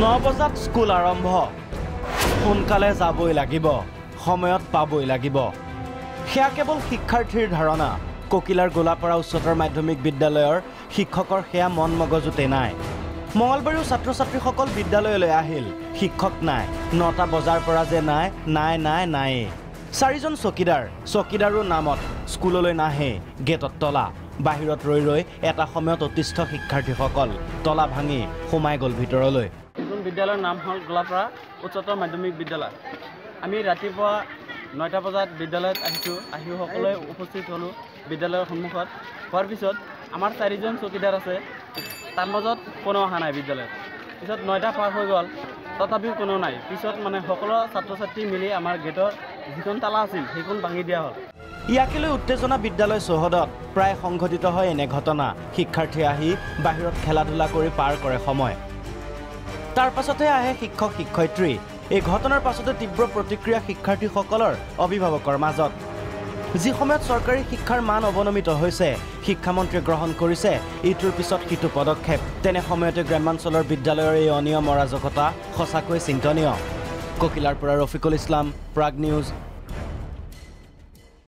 9 বজাত স্কুল আৰম্ভ সোনকালে যাবই লাগিব সময়ত পাবই লাগিব সেয়া কেৱল শিক্ষাৰ্থীৰ ধাৰণা কোকিলাৰ গোলাপাৰা উচ্চতৰ মাধ্যমিক বিদ্যালয়ৰ শিক্ষকৰ সেয়া মন মগজুতে নাই মঙ্গলবাৰেও ছাত্ৰ ছাত্ৰীসকল বিদ্যালয়লৈ আহিল শিক্ষক নাই 9টা বজাৰ পৰা যে নাই চাৰিজন চকীদাৰো নামত স্কুললৈ নাহে গেটত তলা বাহিৰত ৰৈ এটা সময়ত অতিষ্ঠ শিক্ষাৰ্থীসকল তলা ভাঙি সোমাই গ'ল ভিতৰলৈ বিদ্যালয়ৰ নাম হ'ল গোলাপাৰা উচ্চতৰ মাধ্যমিক বিদ্যালয় আমি ৰাতিপুৱা 9টা বজাত বিদ্যালয়ত আহি সকলোৱে উপস্থিত হ'লো বিদ্যালয়ৰ সন্মুখত হোৱাৰ পিছত আমাৰ চাৰিজন চকীদাৰ আছে তাৰ মাজত কোনো অহা নাই বিদ্যালয়ত পিছত 9টা পাৰ হৈ গ'ল তথাপিও কোনো নাই পিছত মানে সকলো ছাত্ৰ ছাত্ৰী মিলি আমাৰ গেটৰ যিখন তালা আছিল সেইখন ভাঙি দিয়া হ'ল ইয়াকে লৈ উত্তেজনা বিদ্যালয় চৌহদত প্ৰায় সংঘটিত হয় এনে ঘটনা শিক্ষাৰ্থী আহি বাহিৰত খেলা ধূলা কৰি পাৰ কৰে সময় তাৰ পাছতে আহে শিক্ষক শিক্ষয়িত্ৰী এই ঘটনাৰ পাছতে তীব্ৰ প্ৰতিক্ৰিয়া শিক্ষাৰ্থীসকলৰ অভিভাৱকৰ মাজত যি সময়ত চৰকাৰী শিক্ষাৰ মান অৱনমিত হৈছে শিক্ষামন্ত্ৰীয়ে গ্ৰহণ কৰিছে ইটোৰ পিছত সিটো পদক্ষেপ তেনে সময়তে গ্ৰামাঞ্চলৰ বিদ্যালয়ৰ এই অনিয়ম অৰাজকতা সঁচাকৈ চিন্তনীয় কোকিলাৰ পৰা ৰফিকুল ইছলাম প্ৰাগ নিউজ